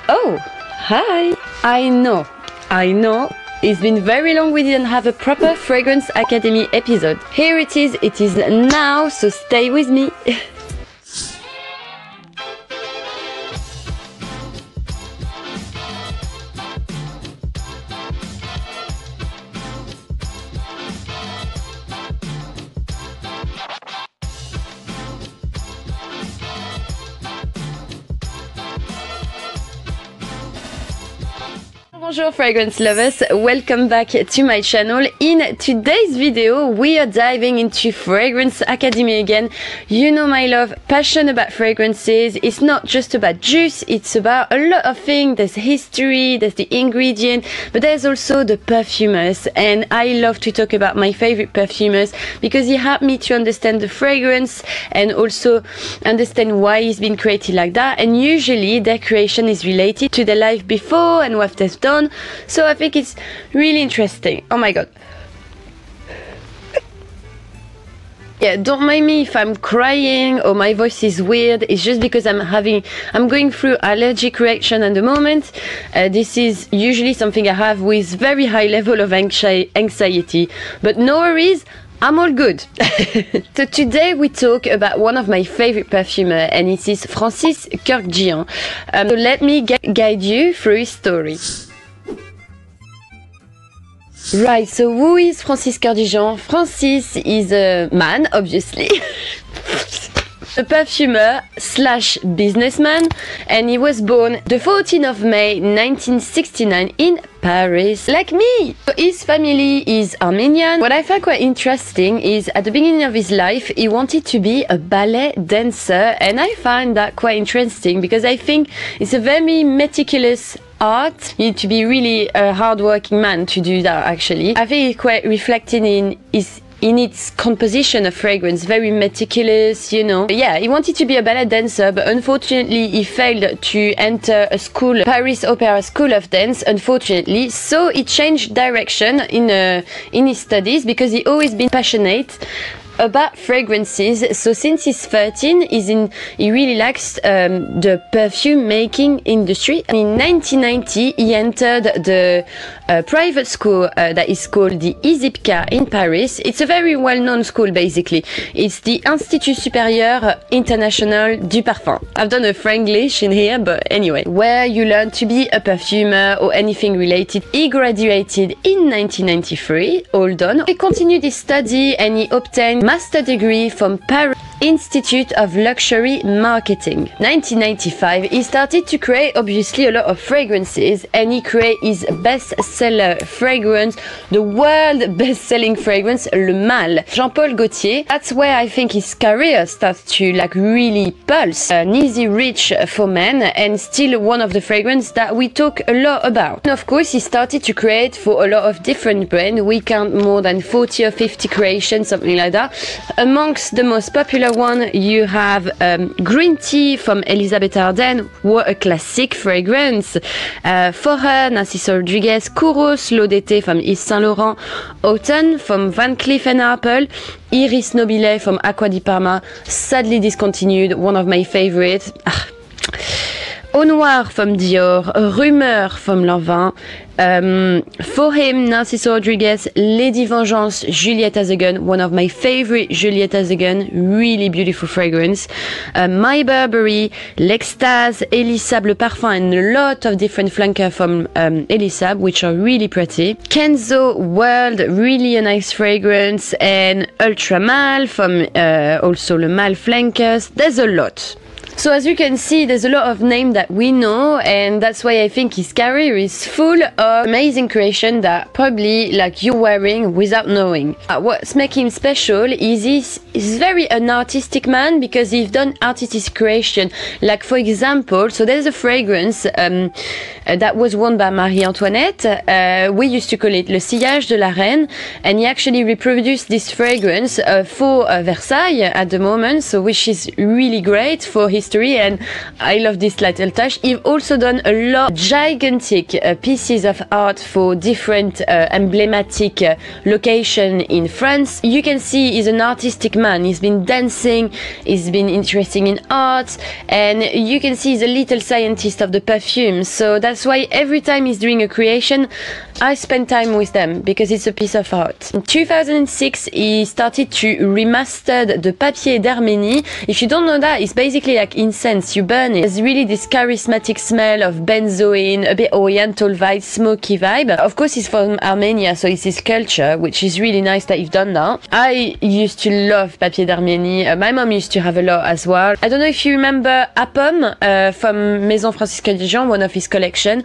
Oh, hi! I know. It's been very long we didn't have a proper Fragrance Academy episode. Here it is now, so stay with me. Bonjour fragrance lovers, welcome back to my channel. In today's video we are diving into Fragrance Academy again. You know my love, passion about fragrances. It's not just about juice, it's about a lot of things. There's history, there's the ingredient, but there's also the perfumers, and I love to talk about my favorite perfumers because they help me to understand the fragrance and also understand why it's been created like that, and usually their creation is related to their life before and what they've done. So I think it's really interesting. Oh my god. Yeah, don't mind me if I'm crying or my voice is weird. It's just because I'm going through allergic reaction at the moment. This is usually something I have with very high level of anxiety, but no worries, I'm all good. So today we talk about one of my favorite perfumer, and it is Francis Kurkdjian. So let me guide you through his story. Right, so who is Francis Kurkdjian? Francis is a man, obviously. A perfumer slash businessman, and he was born the 14th of May 1969 in Paris, like me. His family is Armenian. What I find quite interesting is at the beginning of his life he wanted to be a ballet dancer, and I find that quite interesting because I think it's a very meticulous art. You need to be really a hard-working man to do that. Actually, I think it's quite reflecting in its composition of fragrance, very meticulous, you know. Yeah, he wanted to be a ballet dancer, but unfortunately he failed to enter a school, Paris Opera School of Dance, unfortunately. So he changed direction in his studies because he always been passionate about fragrances. So since he's 13, he really likes the perfume making industry. In 1990 he entered the private school that is called the ISIPCA in Paris. It's a very well-known school basically. It's the Institut Supérieur International du Parfum. I've done a Franglish in here, but anyway, where you learn to be a perfumer or anything related. He graduated in 1993, all done. He continued his study and he obtained master degree from Paris Institute of Luxury Marketing. 1995 he started to create obviously a lot of fragrances, and he created his bestseller fragrance, the world best-selling fragrance Le Male, Jean-Paul Gaultier. That's where I think his career starts to like really pulse. An easy reach for men, and still one of the fragrances that we talk a lot about. And of course he started to create for a lot of different brands. We count more than 40 or 50 creations, something like that. Amongst the most popular one you have Green Tea from Elisabeth Arden, what a classic fragrance. For her, Narciso Rodriguez, Kouros L'Eau d'été from Yves Saint Laurent, Autumn from Van Cleef & Arpels, Iris Nobile from Acqua di Parma, sadly discontinued, one of my favorites. Eau Noire from Dior, Rumeur from Lanvin, for him, Narciso Rodriguez, Lady Vengeance, Juliette as a Gun, one of my favorite Juliette as a Gun, really beautiful fragrance. My Burberry, L'Extase, Elisab Le Parfum, and a lot of different flankers from Elisab, which are really pretty. Kenzo World, really a nice fragrance, and Ultra Male from also Le Male flankers. There's a lot. So as you can see, there's a lot of names that we know, and that's why I think his career is full of amazing creation that probably like you're wearing without knowing. What's making him special is he's very an artistic man, because he's done artistic creation. Like for example, so there's a fragrance that was worn by Marie Antoinette. We used to call it Le Sillage de la Reine, and he actually reproduced this fragrance for Versailles at the moment, so which is really great for his history, and I love this little touch. He's also done a lot of gigantic pieces of art for different emblematic location in France. You can see he's an artistic man. He's been dancing, he's been interested in art, and you can see he's a little scientist of the perfume. So that's why every time he's doing a creation, I spend time with them because it's a piece of art. In 2006, he started to remaster the Papier d'Arménie. If you don't know that, it's basically like incense. You burn it. There's really this charismatic smell of benzoin, a bit oriental vibe, smoky vibe. Of course, he's from Armenia, so it's his culture, which is really nice that you've done that. I used to love Papier d'Arménie. My mom used to have a lot as well. I don't know if you remember Apom from Maison Francis Cardigan, one of his collection.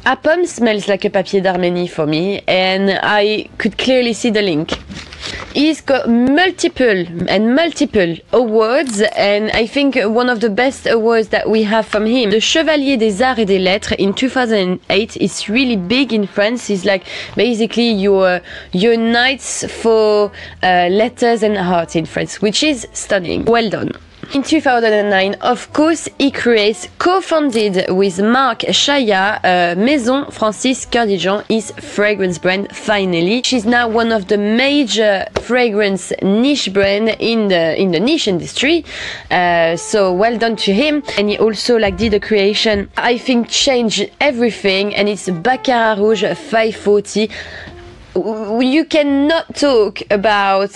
Apom smells like a Papier d'Arménie for me, and I could clearly see the link. He's got multiple awards, and I think one of the best awards that we have from him, the Chevalier des Arts et des Lettres in 2008, is really big in France. It's like basically your knights for letters and art in France, which is stunning. Well done. In 2009, of course, he co-founded with Marc Chaya, Maison Francis Cardigan, his fragrance brand, finally. She's now one of the major fragrance niche brand in the niche industry. So well done to him. And he also did a creation, I think, changed everything, and it's Baccarat Rouge 540. You cannot talk about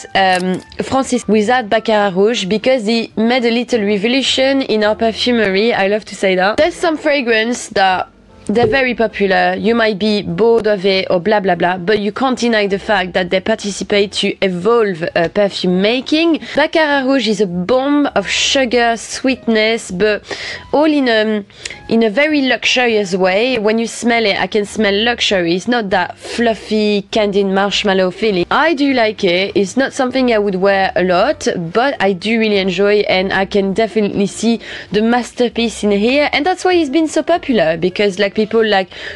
Francis without Baccarat Rouge, because he made a little revolution in our perfumery. I love to say that. There's some fragrance that they're very popular, you might be bored of it or blah blah blah, but you can't deny the fact that they participate to evolve perfume making. Baccarat Rouge is a bomb of sugar, sweetness, but all in a very luxurious way. When you smell it, I can smell luxury. It's not that fluffy candied marshmallow feeling. I do like it. It's not something I would wear a lot, but I do really enjoy, and I can definitely see the masterpiece in here, and that's why it's been so popular, because people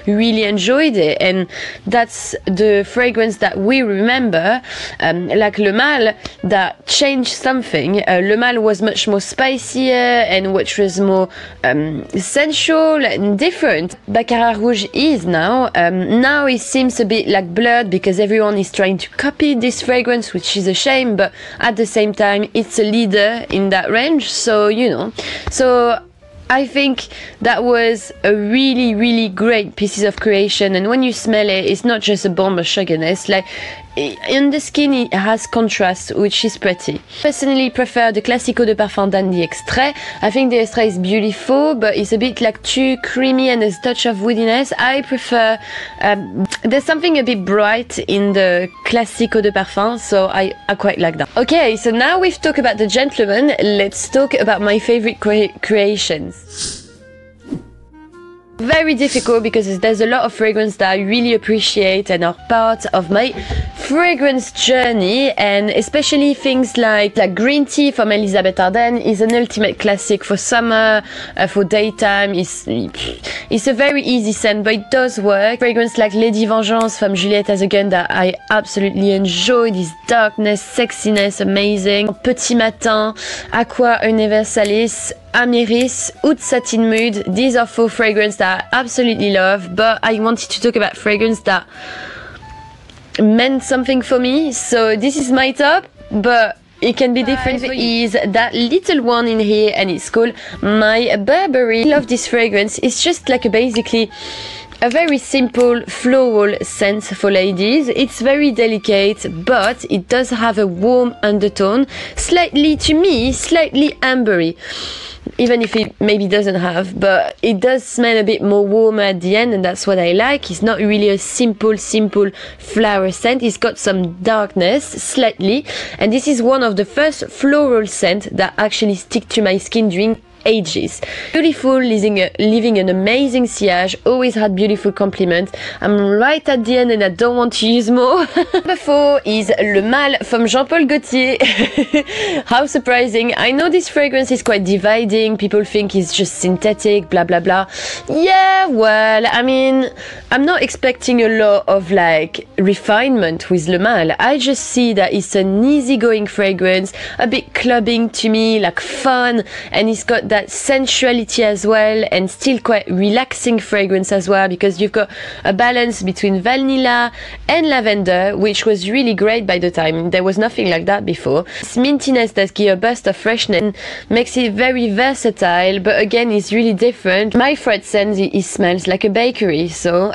really enjoyed it, and that's the fragrance that we remember, like Le Mal, that changed something. Le Mal was much more spicier and which was more sensual and different. Baccarat Rouge is now. Now it seems a bit blurred because everyone is trying to copy this fragrance, which is a shame, but at the same time it's a leader in that range, so so I think that was a really, really great piece of creation, and when you smell it, it's not just a bomb of sugarness. In the skin, it has contrast, which is pretty. Personally, prefer the Classico de Parfum than the Extrait. I think the Extrait is beautiful, but it's a bit too creamy and a touch of woodiness. I prefer. There's something a bit bright in the Classico de Parfum, so I quite like that. Okay, so now we've talked about the gentleman. Let's talk about my favorite creations. Very difficult because there's a lot of fragrance that I really appreciate and are part of my fragrance journey, and especially things like green tea from Elisabeth Arden is an ultimate classic for summer, for daytime. It's a very easy scent, but it does work. Fragrance like Lady Vengeance from Juliette Azogun that I absolutely enjoy. This darkness, sexiness, amazing. Petit Matin, Aqua Universalis, Amiris, Oud Satin Mood. These are 4 fragrances that I absolutely love, but I wanted to talk about fragrance that meant something for me. So this is my top, but it can be different. Is that little one in here, and it's called My Burberry. I love this fragrance. It's just basically a very simple floral scent for ladies. It's very delicate, but it does have a warm undertone, to me, slightly ambery. Even if it maybe doesn't have, but it does smell a bit more warmer at the end, and that's what I like. It's not really a simple flower scent. It's got some darkness, slightly, and this is one of the first floral scents that actually stick to my skin during ages. Beautiful, leaving an amazing sillage, always had beautiful compliments. I'm right at the end and I don't want to use more. Number 4 is Le Male from Jean-Paul Gaultier. How surprising. I know this fragrance is quite dividing. People think it's just synthetic, blah blah blah. Yeah, well, I mean, I'm not expecting a lot of like refinement with Le Male. I just see that it's an easygoing fragrance, a bit clubbing to me, like fun, and it's got that sensuality as well, and still quite relaxing fragrance as well, because you've got a balance between vanilla and lavender, which was really great by the time. There was nothing like that before. It's mintiness that gives a burst of freshness, makes it very versatile, but again, it's really different. My fragrance, it smells like a bakery, so...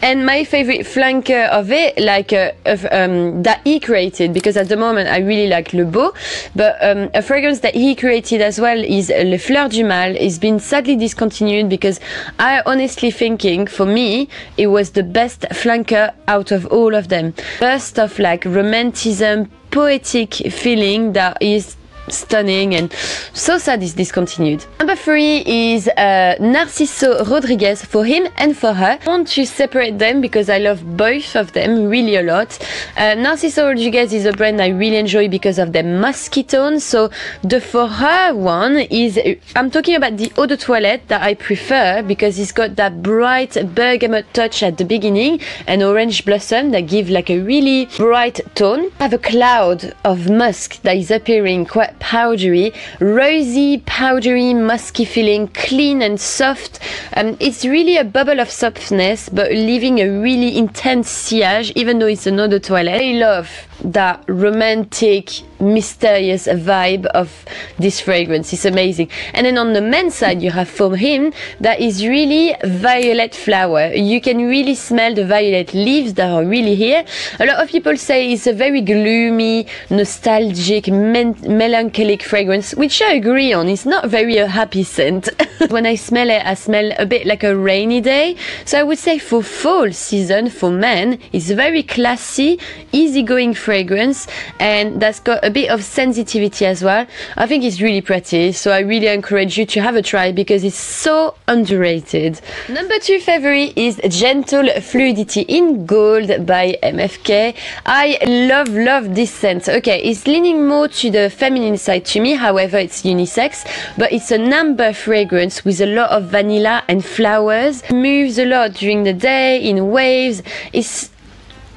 And my favorite flanker of it, like that he created, because at the moment I really like Le Beau, but a fragrance that he created as well is Le Fleur du Mal. It's been sadly discontinued because I honestly thinking, for me, it was the best flanker out of all of them. Burst of like romanticism, poetic feeling that is stunning, and so sad is discontinued. Number 3 is Narciso Rodriguez, for him and for her. I want to separate them because I love both of them really a lot. Narciso Rodriguez is a brand I really enjoy because of their musky tone. So the For Her one is, I'm talking about the Eau de Toilette that I prefer because it's got that bright bergamot touch at the beginning and orange blossom that give like a really bright tone. I have a cloud of musk that is appearing quite powdery, rosy, powdery, musky feeling, clean and soft. It's really a bubble of softness, but leaving a really intense sillage, even though it's an eau de toilette. I love that romantic, mysterious vibe of this fragrance. It's amazing. And then on the men's side, you have from him that is really violet flower. You can really smell the violet leaves that are really here. A lot of people say it's a very gloomy, nostalgic, melancholic fragrance, which I agree on. It's not very a happy scent. When I smell it, I smell a bit like a rainy day. So I would say for fall season, for men, it's very classy, easygoing fragrance, and that's got a bit of sensitivity as well. I think it's really pretty, so I really encourage you to have a try because it's so underrated. Number 2 favorite is Gentle Fluidity in Gold by MFK. I love this scent. Okay, it's leaning more to the feminine side to me, however it's unisex, but it's an amber fragrance with a lot of vanilla and flowers. Moves a lot during the day in waves. It's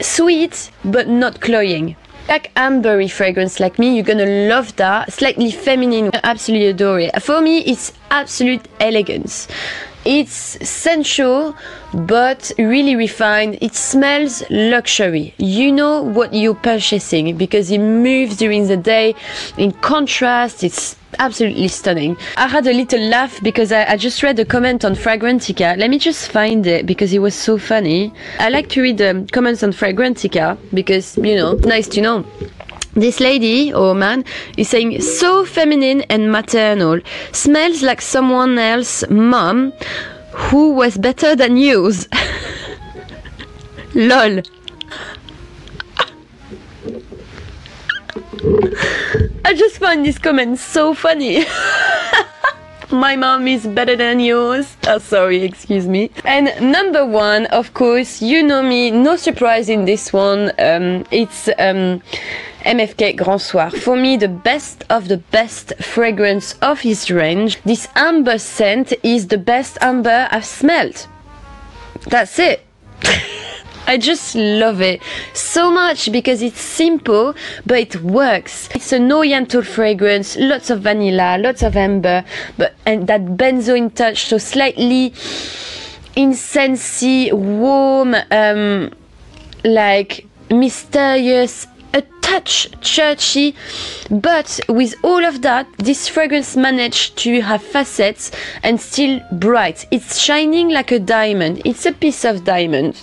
sweet but not cloying. Like ambery fragrance like me, you're gonna love that. Slightly feminine, I absolutely adore it. For me, it's absolute elegance. It's sensual but really refined. It smells luxury. You know what you're purchasing because it moves during the day. In contrast, it's absolutely stunning. I had a little laugh because I just read a comment on Fragrantica. Let me just find it because it was so funny. I like to read the comments on Fragrantica because, you know, nice to know. This lady or man is saying, so feminine and maternal, smells like someone else's mom who was better than yours. Lol. I just find this comment so funny. My mom is better than yours. Oh, sorry, excuse me. And number 1, of course, you know me, no surprise in this one. It's MFK Grand Soir. For me, the best of the best fragrance of his range. This amber scent is the best amber I've smelled. That's it. I just love it so much because it's simple, but it works. It's an oriental fragrance, lots of vanilla, lots of amber, and that benzoin touch, so slightly incensey, warm, like mysterious, a touch churchy, but with all of that, this fragrance managed to have facets and still bright. It's shining like a diamond. It's a piece of diamond.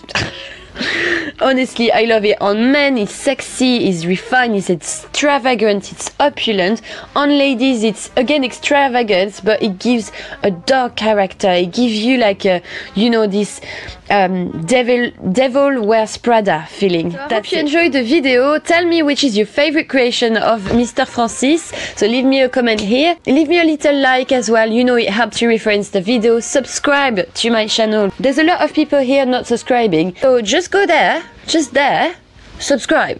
Honestly, I love it. On men, it's sexy, it's refined, it's extravagant, it's opulent. On ladies, it's again extravagant, but it gives a dark character. It gives you like a, you know, this devil wears Prada feeling. So I hope you enjoyed the video. Tell me which is your favorite creation of Mr. Francis. So leave me a comment here. Leave me a little like as well. You know, it helps you reference the video. Subscribe to my channel. There's a lot of people here not subscribing. So just go there. Just there, subscribe,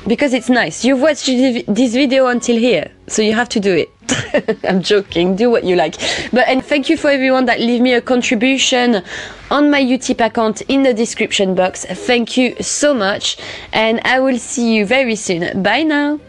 because it's nice. You've watched this video until here, so you have to do it. I'm joking, do what you like. And thank you for everyone that leave me a contribution on my Utip account in the description box. Thank you so much, and I will see you very soon. Bye now.